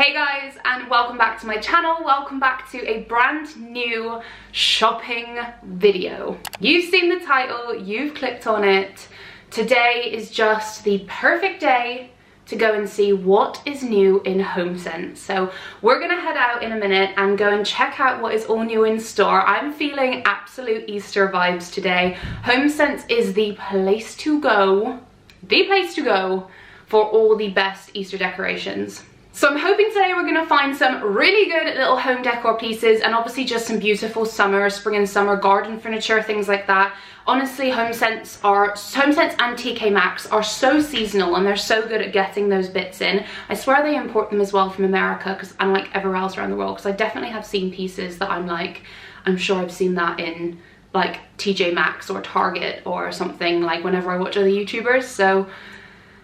Hey guys, and welcome back to my channel. Welcome back to a brand new shopping video. You've seen the title, you've clicked on it. Today is just the perfect day to go and see what is new in Homesense. So we're gonna head out in a minute and go and check out what is all new in store. I'm feeling absolute Easter vibes today. Homesense is the place to go for all the best Easter decorations. So I'm hoping today we're gonna find some really good little home decor pieces and obviously just some beautiful spring and summer garden furniture, things like that. Honestly, Homesense and TK Maxx are so seasonal and they're so good at getting those bits in. I swear they import them as well from America, because unlike everywhere else around the world, because I definitely have seen pieces that I'm sure I've seen that in like TJ Maxx or Target or something, like whenever I watch other YouTubers. So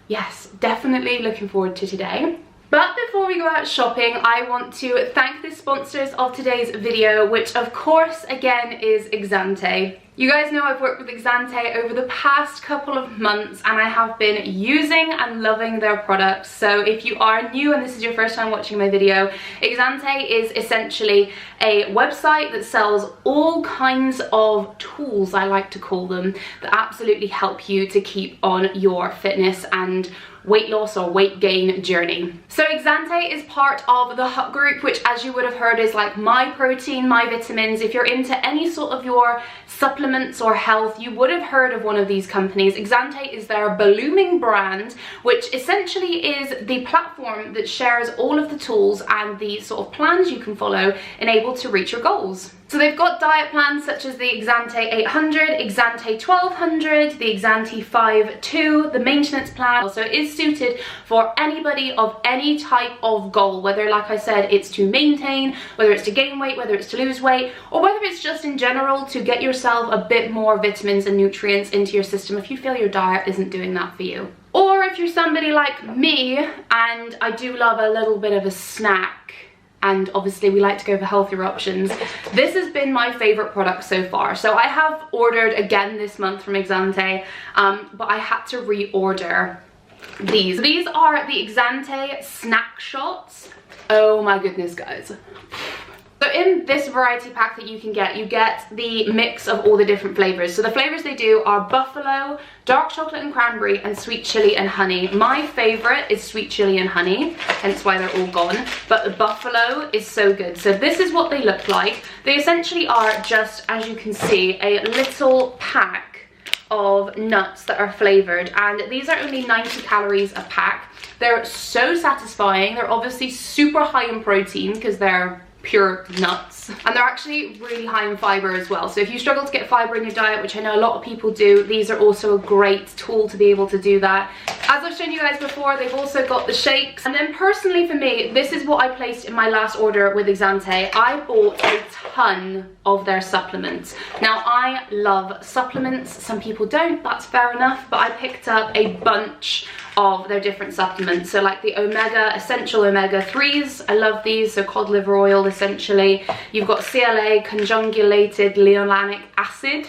yes, definitely looking forward to today. But before we go out shopping, I want to thank the sponsors of today's video, which of course again is Exante. You guys know I've worked with Exante over the past couple of months and I have been using and loving their products. So if you are new and this is your first time watching my video, Exante is essentially a website that sells all kinds of tools, I like to call them, that absolutely help you to keep on your fitness and weight loss or weight gain journey. So Exante is part of the Hut group, which as you would have heard is like my protein, my vitamins. If you're into any sort of your supplements or health, you would have heard of one of these companies. Exante is their blooming brand, which essentially is the platform that shares all of the tools and the sort of plans you can follow and able to reach your goals. So they've got diet plans such as the Exante 800, Exante 1200, the Exante 5.2, the maintenance plan. So it is suited for anybody of any type of goal, whether, like I said, it's to maintain, whether it's to gain weight, whether it's to lose weight, or whether it's just in general to get yourself a bit more vitamins and nutrients into your system if you feel your diet isn't doing that for you. Or if you're somebody like me, and I do love a little bit of a snack, and obviously we like to go for healthier options, this has been my favorite product so far. So I have ordered again this month from Exante, but I had to reorder these. These are the Exante snack shots. Oh my goodness, guys. So in this variety pack that you get the mix of all the different flavors. So the flavors they do are buffalo, dark chocolate and cranberry, and sweet chili and honey. My favorite is sweet chili and honey, hence why they're all gone. But the buffalo is so good. So this is what they look like. They essentially are just, as you can see, a little pack of nuts that are flavored, and these are only 90 calories a pack. They're so satisfying. They're obviously super high in protein because they're pure nuts, and they're actually really high in fiber as well. So if you struggle to get fiber in your diet, which I know a lot of people do, these are also a great tool to be able to do that. As I've shown you guys before, they've also got the shakes. And then personally for me, this is what I placed in my last order with Exante. I bought a ton of their supplements. Now I love supplements, some people don't, that's fair enough, but I picked up a bunch of their different supplements. So like the essential omega-3s, I love these. So cod liver oil essentially. You've got CLA, conjugated linoleic acid.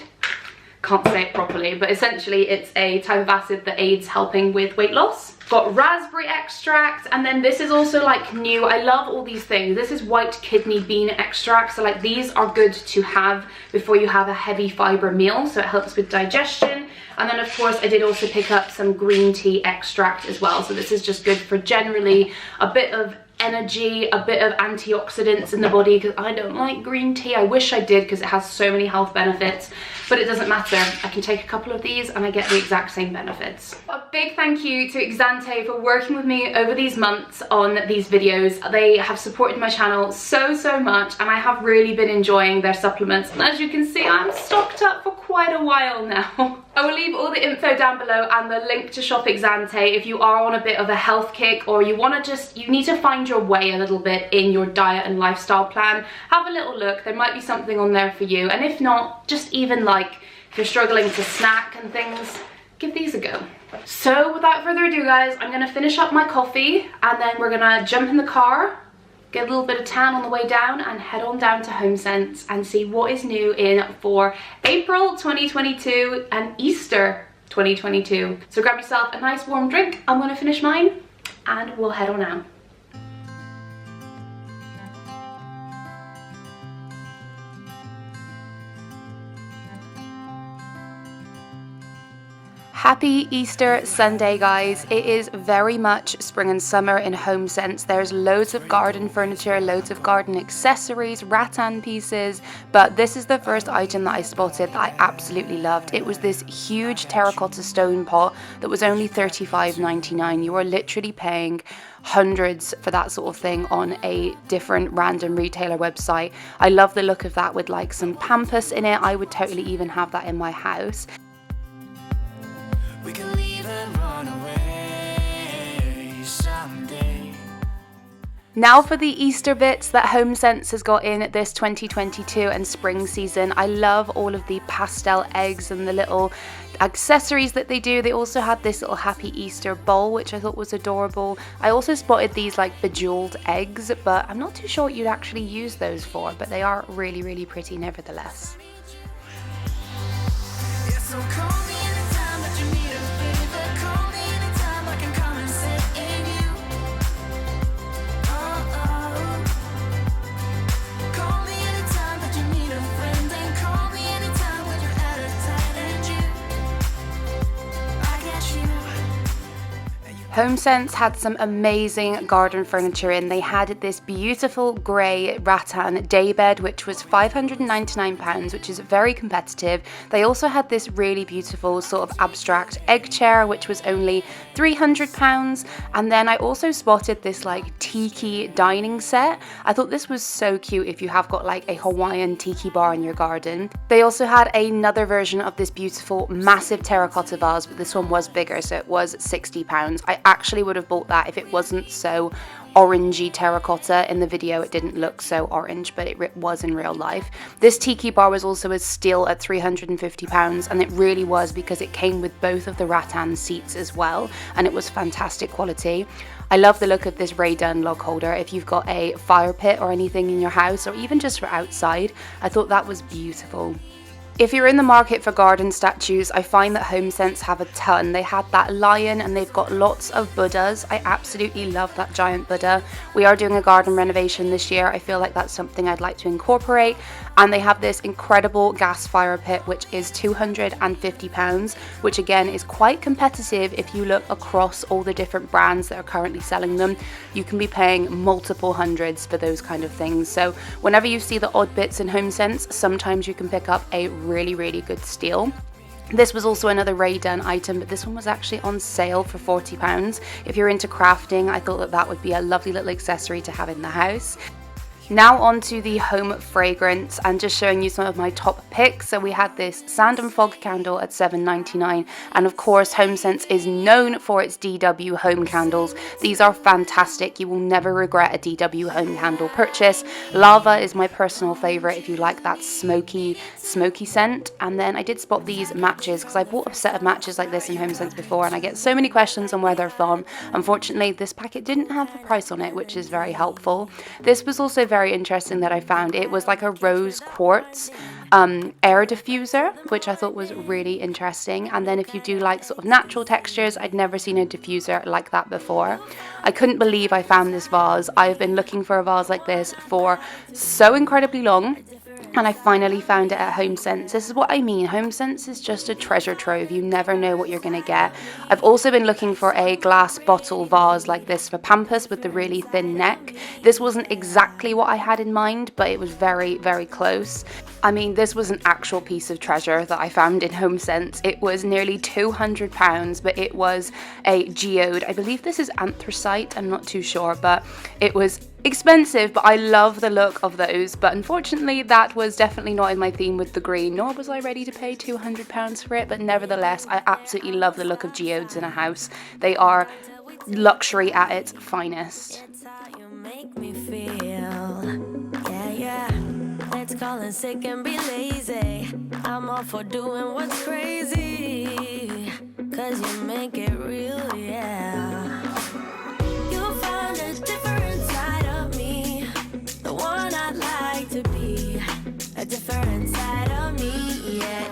Can't say it properly, but essentially it's a type of acid that aids helping with weight loss. Got raspberry extract, and then this is also like new. I love all these things. This is white kidney bean extract. So like these are good to have before you have a heavy fiber meal, so it helps with digestion. And then of course I did also pick up some green tea extract as well. So this is just good for generally a bit of energy, a bit of antioxidants in the body, because I don't like green tea. I wish I did because it has so many health benefits, but it doesn't matter. I can take a couple of these and I get the exact same benefits. A big thank you to Exante for working with me over these months on these videos. They have supported my channel so much, and I have really been enjoying their supplements. And as you can see, I'm stocked up for quite a while now. I will leave all the info down below and the link to shop Exante if you are on a bit of a health kick, or you need to find your way a little bit in your diet and lifestyle plan. Have a little look, there might be something on there for you. And if not, just even like if you're struggling to snack and things, give these a go. So without further ado guys, I'm gonna finish up my coffee and then we're gonna jump in the car, get a little bit of tan on the way down, and head on down to Homesense and see what is new in for April 2022 and Easter 2022. So grab yourself a nice warm drink. I'm gonna finish mine and we'll head on out. Happy Easter Sunday, guys. It is very much spring and summer in Homesense. There's loads of garden furniture, loads of garden accessories, rattan pieces, but this is the first item that I spotted that I absolutely loved. It was this huge terracotta stone pot that was only $35.99. You are literally paying hundreds for that sort of thing on a different random retailer website. I love the look of that with like some pampas in it. I would totally even have that in my house. We can leave and run away someday. Now for the Easter bits that Homesense has got in this 2022 and spring season. I love all of the pastel eggs and the little accessories that they do. They also had this little Happy Easter bowl, which I thought was adorable. I also spotted these like bejeweled eggs, but I'm not too sure what you'd actually use those for, but they are really, really pretty nevertheless. Yeah, so call me anytime that you need a favor. Call me anytime I can come and sit in you. Call me anytime that you need a friend, and call me anytime when you're at a tight end you. I get you. Homesense had some amazing garden furniture in. They had this beautiful grey rattan daybed, which was £599, which is very competitive. They also had this really beautiful sort of abstract egg chair, which was only £300. And then I also spotted this like tiki dining set. I thought this was so cute if you have got like a Hawaiian tiki bar in your garden. They also had another version of this beautiful massive terracotta vase, but this one was bigger, so it was £60. I actually would have bought that if it wasn't so orangey terracotta. In the video it didn't look so orange, but it was in real life. This tiki bar was also a steal at £350, and it really was because it came with both of the rattan seats as well, and it was fantastic quality. I love the look of this Raydun log holder. If you've got a fire pit or anything in your house, or even just for outside, I thought that was beautiful. If you're in the market for garden statues, I find that Homesense have a ton. They had that lion and they've got lots of Buddhas. I absolutely love that giant Buddha. We are doing a garden renovation this year. I feel like that's something I'd like to incorporate. And they have this incredible gas fire pit, which is £250, which again is quite competitive. If you look across all the different brands that are currently selling them, you can be paying multiple hundreds for those kind of things. So whenever you see the odd bits in Homesense, sometimes you can pick up a really, really good steal. This was also another Raydun item, but this one was actually on sale for £40. If you're into crafting, I thought that that would be a lovely little accessory to have in the house. Now on to the home fragrance, and just showing you some of my top picks. So we had this Sand and Fog candle at $7.99, and of course Homesense is known for its DW home candles. These are fantastic. You will never regret a DW home candle purchase. Lava is my personal favorite if you like that smoky scent. And then I did spot these matches because I bought a set of matches like this in Homesense before, and I get so many questions on where they're from. Unfortunately, this packet didn't have the price on it, which is very helpful. This was also very interesting that I found. It was like a rose quartz air diffuser, which I thought was really interesting. And then if you do like sort of natural textures, I'd never seen a diffuser like that before. I couldn't believe I found this vase. I've been looking for a vase like this for so incredibly long, and I finally found it at Homesense. This is what I mean. Homesense is just a treasure trove. You never know what you're going to get. I've also been looking for a glass bottle vase like this for pampas with the really thin neck. This wasn't exactly what I had in mind, but it was very, very close. I mean, this was an actual piece of treasure that I found in Homesense. It was nearly £200, but it was a geode. I believe this is anthracite. I'm not too sure, but it was expensive, but I love the look of those. But unfortunately, that was definitely not in my theme with the green, nor was I ready to pay £200 for it. But nevertheless, I absolutely love the look of geodes in a house. They are luxury at its finest. Let's call in sick and be lazy. I'm all for doing what's crazy, 'cause you make it real, yeah. You found a different side of me, the one I'd like to be, a different side of me, yeah,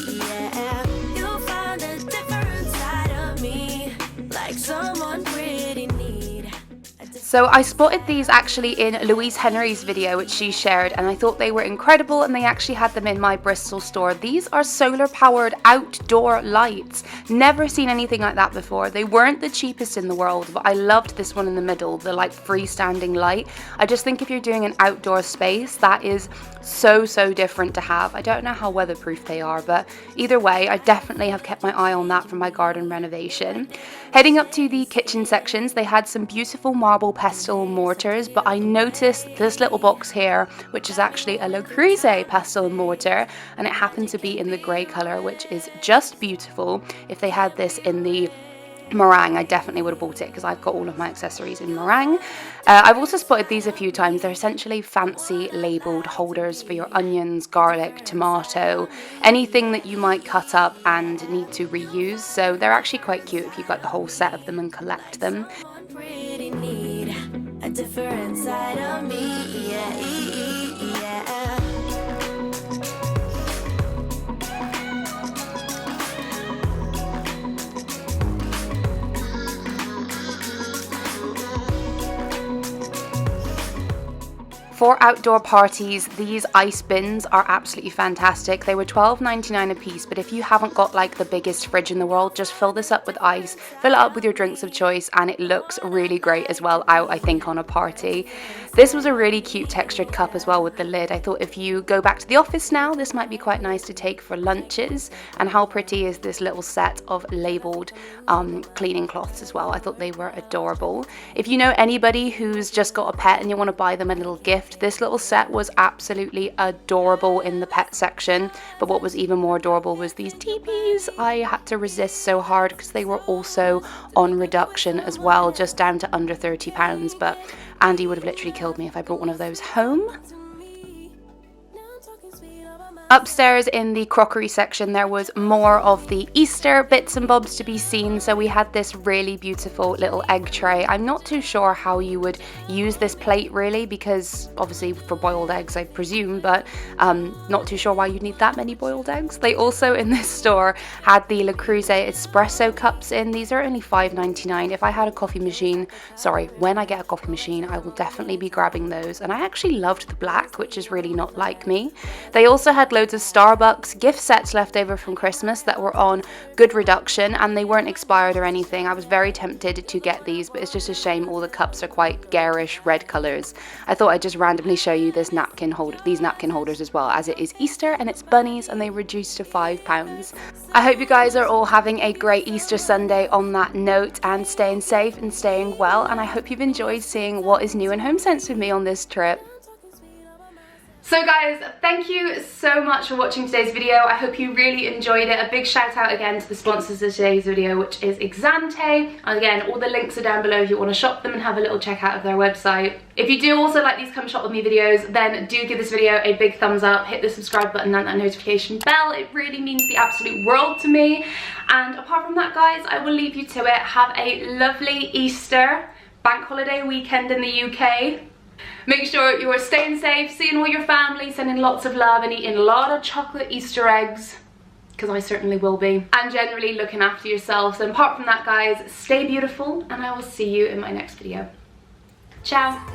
yeah. You found a different side of me, like someone pretty neat. So I spotted these actually in Louise Henry's video, which she shared, and I thought they were incredible, and they actually had them in my Bristol store. These are solar powered outdoor lights. Never seen anything like that before. They weren't the cheapest in the world, but I loved this one in the middle, the like freestanding light. I just think if you're doing an outdoor space, that is so different to have. I don't know how weatherproof they are, but either way, I definitely have kept my eye on that for my garden renovation. Heading up to the kitchen sections, they had some beautiful marble pestle mortars, but I noticed this little box here, which is actually a Cruze pestle mortar, and it happened to be in the grey colour, which is just beautiful. If they had this in the meringue, I definitely would have bought it because I've got all of my accessories in meringue. I've also spotted these a few times. They're essentially fancy labelled holders for your onions, garlic, tomato, anything that you might cut up and need to reuse. So they're actually quite cute if you got the whole set of them and collect them. A different side of me, yeah. For outdoor parties, these ice bins are absolutely fantastic. They were $12.99 a piece, but if you haven't got like the biggest fridge in the world, just fill this up with ice, fill it up with your drinks of choice, and it looks really great as well out, I think, on a party. This was a really cute textured cup as well with the lid. I thought if you go back to the office now, this might be quite nice to take for lunches. And how pretty is this little set of labelled cleaning cloths as well. I thought they were adorable. If you know anybody who's just got a pet and you want to buy them a little gift, this little set was absolutely adorable in the pet section. But what was even more adorable was these teepees. I had to resist so hard because they were also on reduction as well, just down to under £30. But Andy would have literally killed me if I brought one of those home. Upstairs in the crockery section, there was more of the Easter bits and bobs to be seen. So we had this really beautiful little egg tray. I'm not too sure how you would use this plate really, because obviously for boiled eggs, I presume, but not too sure why you'd need that many boiled eggs. They also in this store had the Cruze Espresso cups in. These are only $5.99. If I had a coffee machine, when I get a coffee machine, I will definitely be grabbing those. And I actually loved the black, which is really not like me. They also had loads of Starbucks gift sets left over from Christmas that were on good reduction, and they weren't expired or anything. I was very tempted to get these, but it's just a shame all the cups are quite garish red colours. I thought I'd just randomly show you these napkin holders as well, as it is Easter and it's bunnies and they reduced to £5. I hope you guys are all having a great Easter Sunday on that note, and staying safe and staying well, and I hope you've enjoyed seeing what is new in Homesense with me on this trip. So guys, thank you so much for watching today's video. I hope you really enjoyed it. A big shout out again to the sponsors of today's video, which is Exante. And again, all the links are down below if you want to shop them and have a little check out of their website. If you do also like these come shop with me videos, then do give this video a big thumbs up, hit the subscribe button and that notification bell. It really means the absolute world to me. And apart from that guys, I will leave you to it. Have a lovely Easter bank holiday weekend in the UK. Make sure you are staying safe, seeing all your family, sending lots of love and eating a lot of chocolate Easter eggs, because I certainly will be, and generally looking after yourselves. And apart from that guys, stay beautiful, and I will see you in my next video. Ciao!